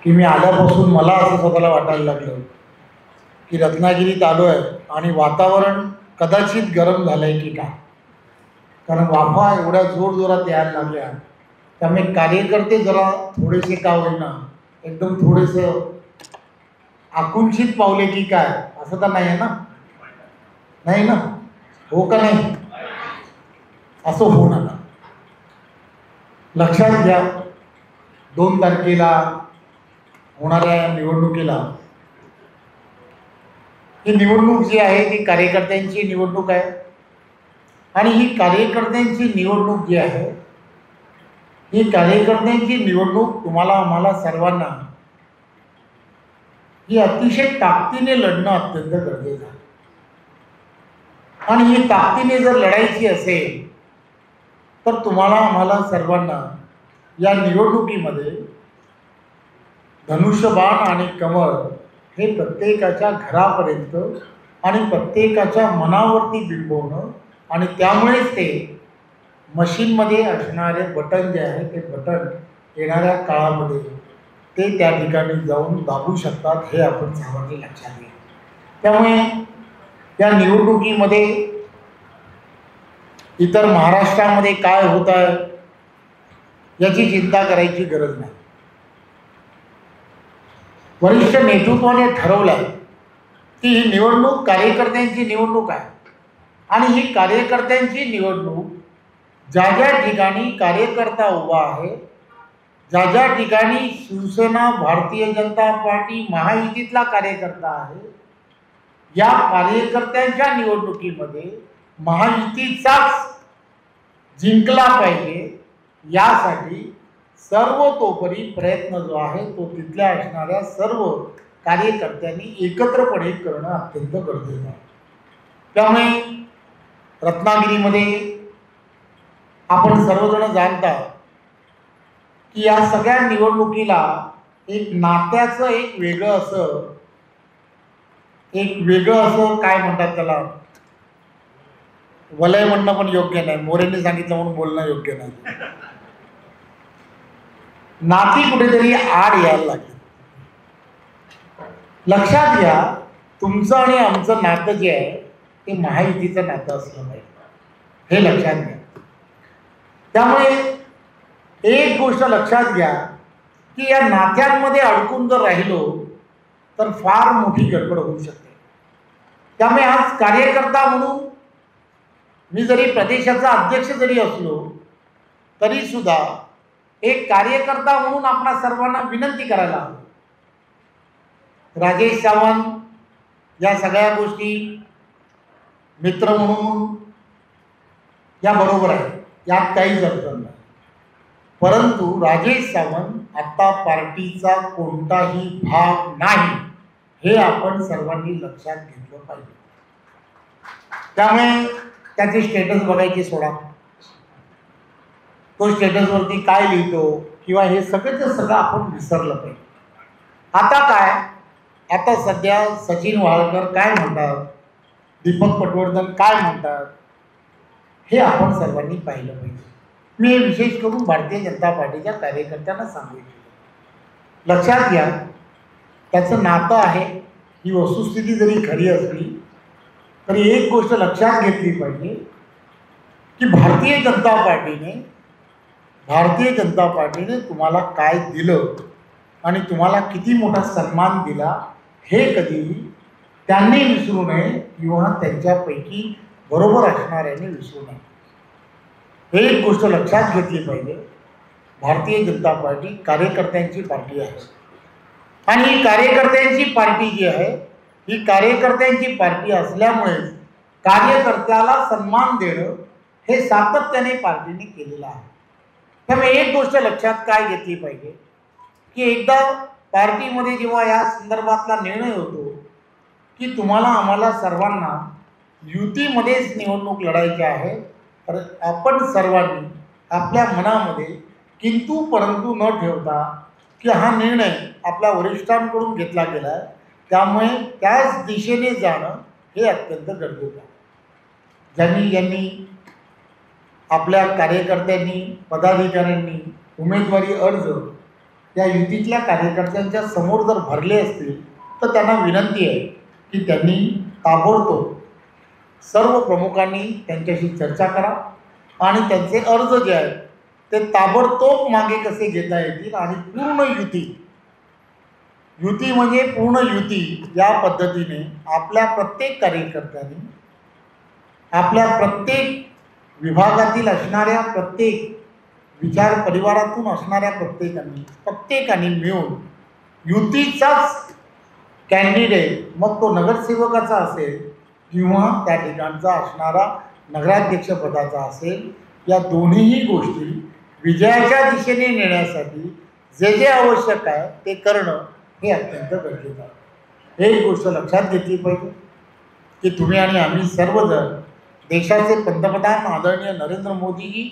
की मी आल्यापासून मला असं स्वतःला वाटायला लागलं की रत्नागिरीत आलो आहे आणि वातावरण कदाचित गरम झालं आहे की काय, कारण वाफा एवढ्या जोरजोरात यायला लागल्या. त्यामुळे कार्यकर्ते जरा थोडेसे का होईना एकदम थोडेसं आकुंचित पावले की काय, असं तर नाही आहे ना? नाही ना? हो का नाही? असं होऊ नका. लक्षात घ्या, 2 तारखेला होणाऱ्या या निवडणुकीला, ही निवडणूक जी आहे ती कार्यकर्त्यांची निवडणूक आहे. आणि ही कार्यकर्त्यांची निवडणूक जी आहे, ही कार्यकर्त्यांची निवडणूक तुम्हाला आम्हाला सर्वांना ही अतिशय ताकदीने लढणं अत्यंत गरजेचं आहे. आणि ही ताकदीने जर लढायची असेल तर तुम्हाला आम्हाला सर्वांना या निवडणुकीमध्ये धनुष्यबाण आणि कमळ हे प्रत्येकाच्या घरापर्यंत आणि प्रत्येकाच्या मनावरती बिंबवणं, आणि त्यामुळेच ते मशीनमध्ये असणारे बटन जे आहे ते बटन येणाऱ्या काळामध्ये ते त्या ठिकाणी जाऊन दाबू शकतात, हे आपण सर्वांनी लक्षात घ्या. त्यामुळे या निवडणुकीमध्ये इतर महाराष्ट्रामध्ये काय होत आहे याची चिंता करायची गरज नाही. वरिष्ठ नेतृत्वाने ठरवलं आहे की ही निवडणूक कार्यकर्त्यांची निवडणूक आहे. आणि ही कार्यकर्त्यांची निवडणूक ज्या ज्या ठिकाणी कार्यकर्ता उभा आहे, ज्या ज्या ठिकाणी शिवसेना, भारतीय जनता पार्टी, महायुतीतला कार्यकर्ता आहे, या कार्यकर्त्यांच्या निवडणुकीमध्ये महायुतीचाच जिंकला पाहिजे यासाठी सर्वतोपरी प्रयत्न जो आहे तो तिथल्या असणाऱ्या सर्व कार्यकर्त्यांनी एकत्रपणे करणं अत्यंत गरजेचं आहे. त्यामुळे रत्नागिरीमध्ये आपण सर्वजण जाणता की या सगळ्या निवडणुकीला एक नात्याचं एक वेगळं असं काय म्हणतात त्याला, वलय म्हणणं पण योग्य नाही, मोरेंनी सांगितलं म्हणून बोलणं योग्य नाही, नाती कुठेतरी आड यायला लागली. लक्षात घ्या, तुमचं आणि आमचं नातं जे आहे ते महायुतीचं नातं असलं पाहिजे, हे लक्षात घ्या. त्यामुळे एक गोष्ट लक्षात घ्या की या नात्यांमध्ये अडकून जर राहिलो तर फार मोठी गडबड होऊ शकते. त्यामुळे आज कार्यकर्ता म्हणून मी जरी प्रदेशाचा अध्यक्ष जरी असलो तरी सुद्धा एक कार्यकर्ता म्हणून आपणा सर्वांना विनंती करायला हवी. राजेश सावंत या सगळ्या गोष्टी मित्र म्हणून या बरोबर आहे, यात काहीच अडचण नाही. परंतु राजेश सावंत आता पार्टीचा कोणताही भाग नाही, हे आपण सर्वांनी लक्षात घेतलं पाहिजे. त्यामुळे त्याचे स्टेटस बघायचे सोडा, तो स्टेटसवरती काय लिहितो किंवा हे सगळंच सगळं आपण विसरलं पाहिजे. आता काय, आता सध्या सचिन वाळकर काय म्हणतात, दीपक पटवर्धन काय म्हणतात, हे आपण सर्वांनी पाहिलं पाहिजे. मी हे विशेष करून भारतीय जनता पार्टीच्या कार्यकर्त्यांना सांगू इच्छितो. लक्षात घ्या, त्याचं नातं आहे ही वस्तुस्थिती जरी खरी असली तरी एक गोष्ट लक्षात घेतली पाहिजे की भारतीय जनता पार्टीने तुम्हाला काय दिलं आणि तुम्हाला किती मोठा सन्मान दिला हे कधीही त्यांनी विसरू नये किंवा त्यांच्यापैकी बरोबर असणाऱ्यांनी विसरू नये. एक गोष्ट लक्षात घेतली पाहिजे, भारतीय जनता पार्टी कार्यकर्त्यांची पार्टी आहे. आणि ही कार्यकर्त्यांची पार्टी जी आहे ही कार्यकर्त्यांची पार्टी असल्यामुळे कार्यकर्त्याला सन्मान देणं हे सातत्याने पार्टीने केलेलं आहे. त्यामुळे एक गोष्ट लक्षात काय घेतली पाहिजे की एकदा पार्टीमध्ये जेव्हा या संदर्भातला निर्णय होतो की तुम्हाला आम्हाला सर्वांना युतीमध्येच निवडणूक लढायची आहे, तर आपण सर्वांनी आपल्या मनामध्ये किंतु परंतु न ठेवता की हा निर्णय आपल्या वरिष्ठांकडून घेतला गेला आहे, त्यामुळे त्याच दिशेने जाणं हे अत्यंत गरजेचं आहे. ज्यांनी आपल्या कार्यकर्त्यांनी, पदाधिकाऱ्यांनी उमेदवारी अर्ज या युतीतल्या कार्यकर्त्यांच्या समोर जर भरले असतील तर त्यांना विनंती आहे की त्यांनी ताबडतोब सर्व प्रमुखांनी त्यांच्याशी चर्चा करा आणि त्यांचे अर्ज जे आहेत ते ताबडतोब मागे कसे घेता येतील आणि पूर्ण युती म्हणजे पूर्ण युती या पद्धतीने आपल्या प्रत्येक कार्यकर्त्यांनी आपल्या प्रत्येक विभागातील असणाऱ्या प्रत्येक विचार परिवारातून असणाऱ्या प्रत्येकाने मिळून युतीचाच कॅन्डिडेट, मग तो नगरसेवकाचा असेल किंवा त्या ठिकाणचा असणारा नगराध्यक्षपदाचा असेल, या दोन्हीही गोष्टी विजयाच्या दिशेने नेण्यासाठी जे जे आवश्यक आहे ते करणं हे अत्यंत गरजेचं आहे. एक गोष्ट लक्षात घेतली पाहिजे की तुम्ही आणि आम्ही सर्वजण देशाचे पंतप्रधान आदरणीय नरेंद्र मोदीजी,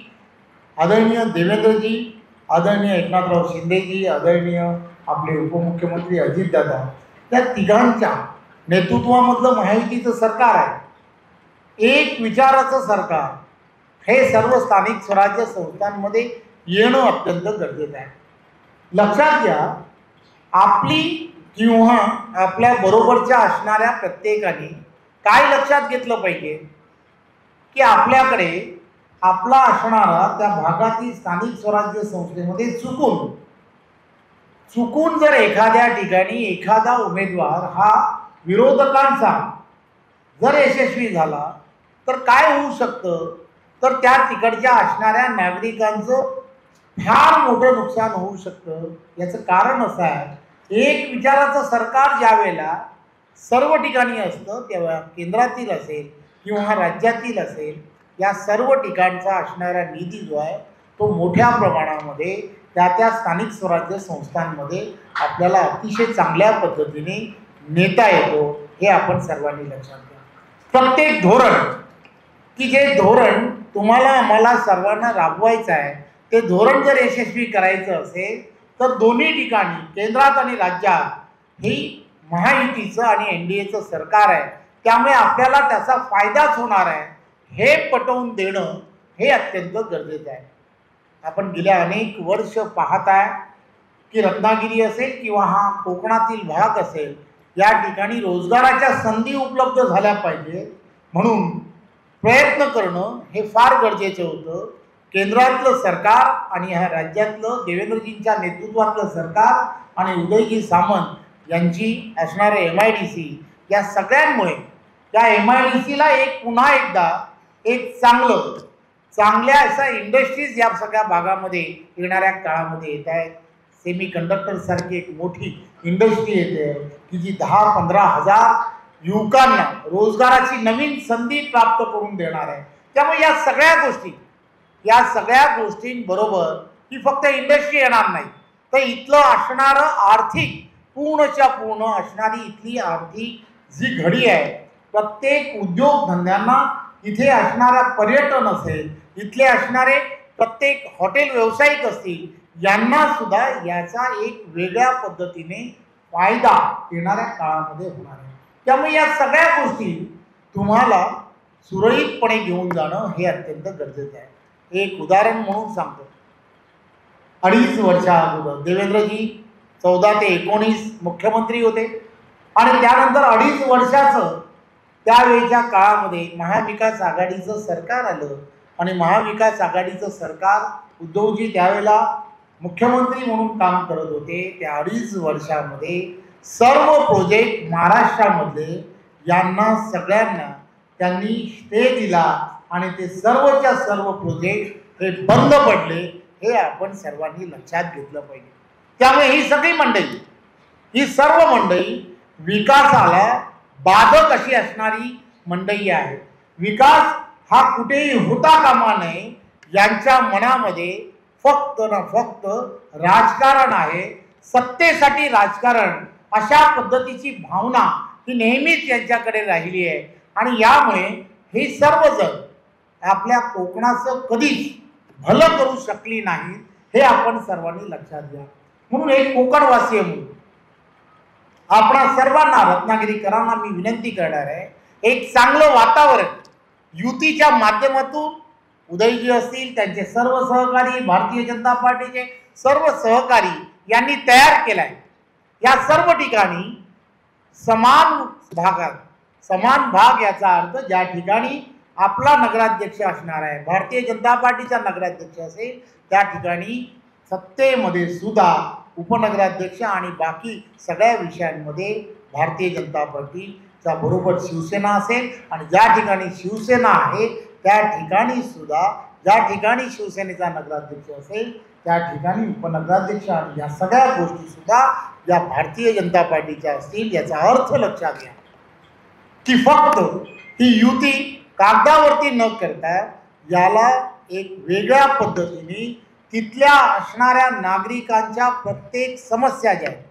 आदरणीय देवेंद्रजी, आदरणीय एकनाथराव शिंदेजी, आदरणीय आपले उपमुख्यमंत्री अजितदादा, या तिघांच्या नेतृत्वामधलं महायुतीचं सरकार आहे. एक विचाराचं सरकार हे सर्व स्थानिक स्वराज्य संस्थांमध्ये येणं अत्यंत गरजेचं आहे. लक्षात घ्या, आपली किंवा आपल्या बरोबरच्या असणाऱ्या प्रत्येकाने काय लक्षात घेतलं पाहिजे की आपल्याकडे आपला असणारा त्या भागातील स्थानिक स्वराज्य संस्थेमध्ये चुकून जर एखाद्या ठिकाणी एखादा उमेदवार हा विरोधकांचा जर यशस्वी झाला तर काय होऊ शकतं, तर त्या तिकडच्या असणाऱ्या नागरिकांचं फार मोठं नुकसान होऊ शकतं. याचं कारण असं आहे, एक विचाराचं सरकार ज्या वेळेला सर्व ठिकाणी असतं तेव्हा केंद्रातील असेल किंवा राज्यातील असेल, या सर्व ठिकाणचा असणारा निधी जो आहे तो मोठ्या प्रमाणामध्ये त्या स्थानिक स्वराज्य संस्थांमध्ये आपल्याला अतिशय चांगल्या पद्धतीने नेता येतो. हे आपण सर्वांनी लक्षात घ्या. प्रत्येक धोरण की जे धोरण तुम्हाला आम्हाला सर्वांना राबवायचं आहे, ते धोरण जर यशस्वी करायचं असेल तर दोन्ही ठिकाणी केंद्रात आणि राज्यात ही महायुतीचं आणि NDAचं सरकार आहे, त्यामुळे आपल्याला त्याचा फायदाच होणार आहे हे पटवून देणं हे अत्यंत गरजेचं आहे. आपण गेल्या अनेक वर्ष पाहत आहे की रत्नागिरी असेल किंवा हा कोकणातील भाग असेल, या ठिकाणी रोजगाराच्या संधी उपलब्ध झाल्या पाहिजे म्हणून प्रयत्न करणं हे फार गरजेचं होतं. केंद्रातलं सरकार आणि ह्या राज्यातलं देवेंद्रजींच्या नेतृत्वातलं सरकार आणि उदयजी सामंत यांची असणारे MIDC, या सगळ्यांमुळे त्या MIDCला पुन्हा एकदा एक चांगल्या अशा इंडस्ट्रीज या सगळ्या भागामध्ये येणाऱ्या काळामध्ये येत आहेत. सेमी कंडक्टर सारखी एक मोठी इंडस्ट्री येते की जी 10-15 हजार युवकांना रोजगाराची नवीन संधी प्राप्त करून देणार आहे. त्यामुळे या सगळ्या गोष्टींबरोबर ही फक्त इंडस्ट्री येणार नाही, तर इथलं असणारं आर्थिक पूर्णच्या पूर्ण असणारी इथली आर्थिक जी घडी आहे, प्रत्येक उद्योगधंद्यांना इथे असणारा पर्यटन असेल, इथले असणारे प्रत्येक हॉटेल व्यावसायिक असतील, यांना सुद्धा याचा एक वेगळ्या पद्धतीने फायदा येणाऱ्या काळामध्ये होणार आहे. त्यामुळे या सगळ्या गोष्टी तुम्हाला सुरळीतपणे घेऊन जाणं हे अत्यंत गरजेचं आहे. एक उदाहरण म्हणून सांगतो, 2.5 वर्षा अगोदर देवेंद्रजी 14 ते 19 मुख्यमंत्री होते आणि त्यानंतर 2.5 वर्षाचं त्यावेळेच्या काळामध्ये महाविकास आघाडीचं सरकार आलं आणि महाविकास आघाडीचं सरकार उद्धवजी त्यावेळेला मुख्यमंत्री म्हणून काम करत होते. त्या 2.5 वर्षामध्ये सर्व प्रोजेक्ट महाराष्ट्रामधले यांना सगळ्यांना त्यांनी स्टे दिला आणि ते सर्वच्या सर्व प्रोजेक्ट हे बंद पडले. हे आपण सर्वांनी लक्षात घेतलं पाहिजे. त्यामुळे ही सर्व मंडळी विकासाला बाधक अशी असणारी मंडळी आहे. विकास हा कुठेही होता कामा नये, यांच्या मनामध्ये फक्त ना फक्त राजकारण आहे, सत्तेसाठी राजकारण, अशा पद्धतीची भावना ही नेहमीच यांच्याकडे राहिली आहे. आणि यामुळे हे सर्वजण आपल्या कोकणाचं कधीच भलं करू शकली नाही, हे आपण सर्वांनी लक्षात घ्या. म्हणून एक कोकणवासीय म्हणून आपणा सर्वांना रत्नागिरीकरांना मी विनंती करणार आहे, एक चांगलं वातावरण युतीच्या माध्यमातून उदयजी असतील, त्यांचे सर्व सहकारी, भारतीय जनता पार्टीचे सर्व सहकारी यांनी तयार केलाय. या सर्व ठिकाणी समान भागात, समान भाग याचा अर्थ ज्या ठिकाणी आपला नगराध्यक्ष असणार आहे, भारतीय जनता पार्टीचा नगराध्यक्ष असेल, त्या ठिकाणी सत्तेमध्ये सुद्धा उपनगराध्यक्ष आणि बाकी सगळ्या विषयांमध्ये भारतीय जनता पार्टीच्या बरोबर शिवसेना असेल. आणि ज्या ठिकाणी शिवसेना आहे त्या ठिकाणी सुद्धा, ज्या ठिकाणी शिवसेनेचा नगराध्यक्ष असेल त्या ठिकाणी उपनगराध्यक्ष आणि या सगळ्या गोष्टी सुद्धा या भारतीय जनता पार्टीच्या असतील. याचा अर्थ लक्षात घ्या की फक्त ही युती कागदावरती न करता याला एक वेगळ्या पद्धतीने तिथल्या असणाऱ्या नागरिकांच्या प्रत्येक समस्या ज्या आहेत,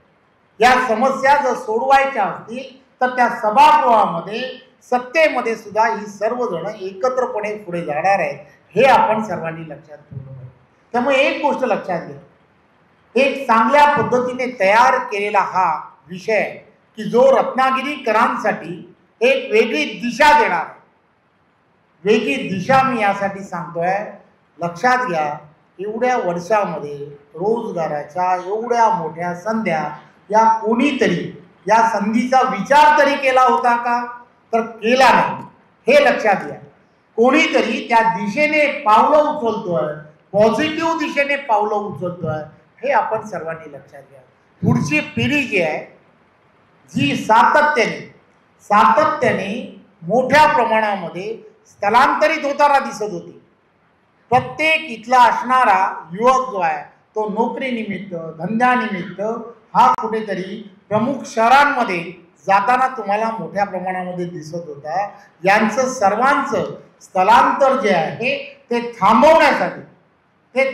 या समस्या जर सोडवायच्या असतील तर त्या सभागृहामध्ये सत्तेमध्ये सुद्धा ही सर्वजण एकत्रपणे पुढे जाणार आहेत. हे आपण सर्वांनी लक्षात ठेवलं पाहिजे. त्यामुळे एक गोष्ट लक्षात घ्या, एक चांगल्या पद्धतीने तयार केलेला हा विषय की जो रत्नागिरीकरांसाठी एक वेगळी दिशा देणार. वेगळी दिशा मी यासाठी सांगतोय, लक्षात घ्या, एवढ्या वर्षामध्ये रोजगाराच्या एवढ्या मोठ्या संध्या या कोणीतरी या संधीचा विचार तरी केला होता का? तर केला नाही. हे लक्षात घ्या. कोणीतरी त्या दिशेने पावलं उचलतोय, पॉझिटिव्ह दिशेने पावलं उचलतोय, हे आपण सर्वांनी लक्षात घ्या. पुढची पिढी जी आहे जी सातत्याने मोठ्या प्रमाणामध्ये स्थलांतरित होताना दिसत होती. प्रत्येक इथला असणारा युवक जो आहे तो नोकरीनिमित्त, धंद्यानिमित्त हा कुठेतरी प्रमुख शहरांमध्ये जाताना तुम्हाला मोठ्या प्रमाणामध्ये दिसत होता. यांचं सर्वांचं स्थलांतर जे आहे ते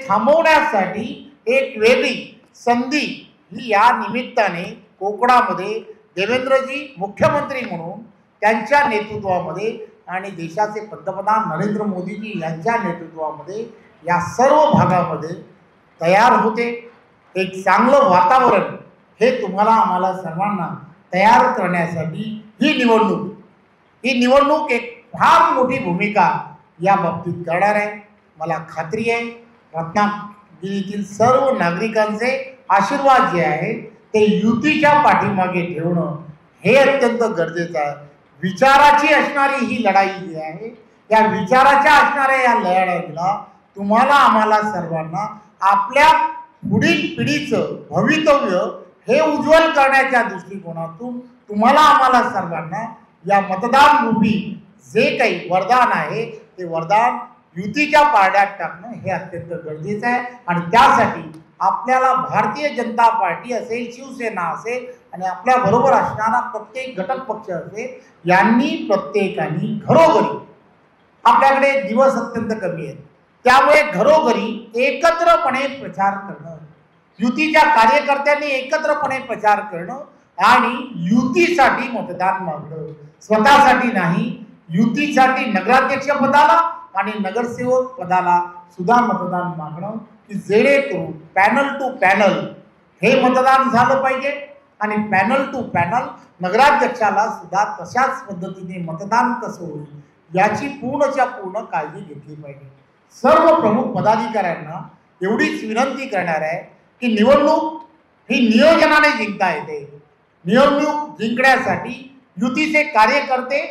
थांबवण्यासाठी एक वेगळी संधी ही या निमित्ताने कोकणामध्ये देवेंद्रजी मुख्यमंत्री म्हणून त्यांच्या नेतृत्वामध्ये आणि देशाचे पंतप्रधान नरेंद्र मोदीजी यांच्या नेतृत्वामध्ये या सर्व भागामध्ये तयार होते. एक चांगलं वातावरण हे तुम्हाला आम्हाला सर्वांना तयार करण्यासाठी ही निवडणूक एक फार मोठी भूमिका या बाबतीत करणार आहे. मला खात्री आहे रत्नागिरीतील सर्व नागरिकांचे आशीर्वाद जे आहे ते युतीच्या पाठीमागे ठेवणं हे अत्यंत गरजेचं आहे. विचाराची असणारी ही लढाई जी आहे, या विचाराच्या असणाऱ्या या लढाईला तुम्हाला आम्हाला सर्वांना आपल्या पुढील पिढीचं भवितव्य हे उज्ज्वल करण्याच्या दृष्टिकोनातून तुम्हाला आम्हाला सर्वांना या मतदान रूपी जे काही वरदान आहे ते वरदान युतीच्या पारड्यात टाकणं हे अत्यंत गरजेचं आहे. आणि त्यासाठी आपल्याला भारतीय जनता पार्टी असेल, शिवसेना असेल आणि आपल्या बरोबर असणारा प्रत्येक घटक पक्ष असेल, यांनी प्रत्येकाने घरोघरी, आपल्याकडे दिवस अत्यंत कमी आहेत त्यामुळे घरोघरी एकत्रपणे प्रचार करणं, युतीच्या कार्यकर्त्यांनी एकत्रपणे प्रचार करणं आणि युतीसाठी मतदान मागणं, स्वतःसाठी नाही, युतीसाठी नगराध्यक्ष पदाला आणि नगरसेवक पदाला सुद्धा मतदान मागणं की जेणेकरून पॅनल टू पॅनल हे मतदान झालं पाहिजे आणि पॅनल टू पॅनल नगराध्यक्षाला सुद्धा तशाच पद्धतीने मतदान कसं होईल याची पूर्णच्या पूर्ण काळजी घेतली पाहिजे. सर्व प्रमुख पदाधिकाऱ्यांना एवढीच विनंती करणार आहे की निवडणूक ही नियोजनाने जिंकता येते. निवडणूक जिंकण्यासाठी युतीचे कार्यकर्ते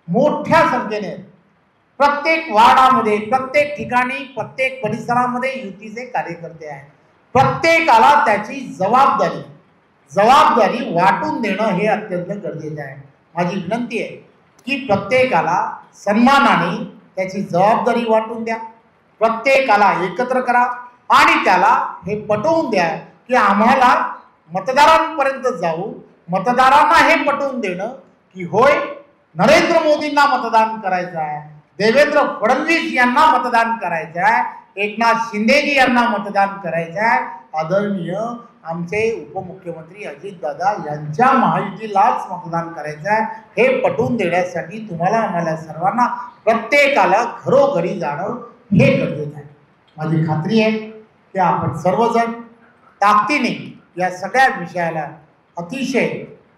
मोठ्या संख्येने आहेत. प्रत्येक वार्डामध्ये, प्रत्येक ठिकाणी, प्रत्येक परिसरामध्ये युतीचे कार्यकर्ते आहेत. प्रत्येकाला त्याची जबाबदारी वाटून देणं हे अत्यंत गरजेचं आहे. माझी विनंती आहे की प्रत्येकाला सन्मानाने त्याची जबाबदारी वाटून द्या, प्रत्येकाला एकत्र करा आणि त्याला हे पटवून द्या की आम्हाला मतदारांपर्यंत जाऊ, मतदारांना हे पटवून देणं की होय नरेंद्र मोदींना मतदान करायचं आहे, देवेंद्र फडणवीस यांना मतदान करायचं आहे, एकनाथ शिंदेजी यांना मतदान करायचं आहे, आदरणीय आमचे उपमुख्यमंत्री अजितदादा यांच्या महायुतीलाच मतदान करायचं आहे, हे पटवून देण्यासाठी तुम्हाला आम्हाला सर्वांना प्रत्येकाला घरोघरी जाणं हे गरजेचं आहे. माझी खात्री आहे की आपण सर्वजण ताकदीने या सगळ्या विषयाला अतिशय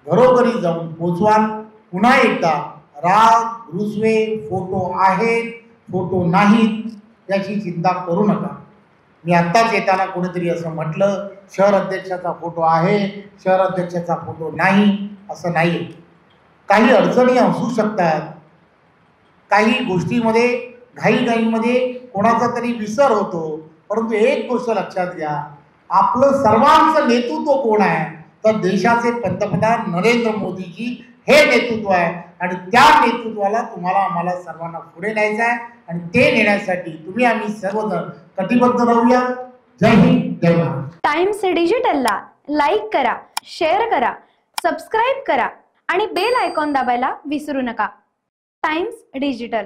घरोघरी जाऊन पोचवाल. पुन्हा एकदा राग, रुसवे, फोटो आहेत, फोटो नाहीत याची चिंता करू नका. मी आत्ताच येताना कोणीतरी असं म्हटलं, शहर अध्यक्षाचा फोटो आहे, शहर अध्यक्षाचा फोटो नाही, असं नाही. काही अडचणी असू शकतात, काही गोष्टीमध्ये घाईघाईमध्ये कोणाचा तरी विसर होतो, परंतु एक गोष्ट लक्षात घ्या, आपलं सर्वांचं नेतृत्व कोण आहे, तर देशाचे पंतप्रधान नरेंद्र मोदीजी हे नेतृत्व आहे. आणि त्या नेतृत्वाला तुम्हाला आम्हाला सर्वांना पुढे न्यायचं आहे आणि ते नेण्यासाठी तुम्ही आम्ही सर्वजण कटिबद्ध राहूया. जय हिंद, जय महाराष्ट्र. टाइम्स डिजिटलला लाईक करा, शेअर करा, सबस्क्राईब करा आणि बेल आयकॉन दाबायला विसरू नका. Times digital.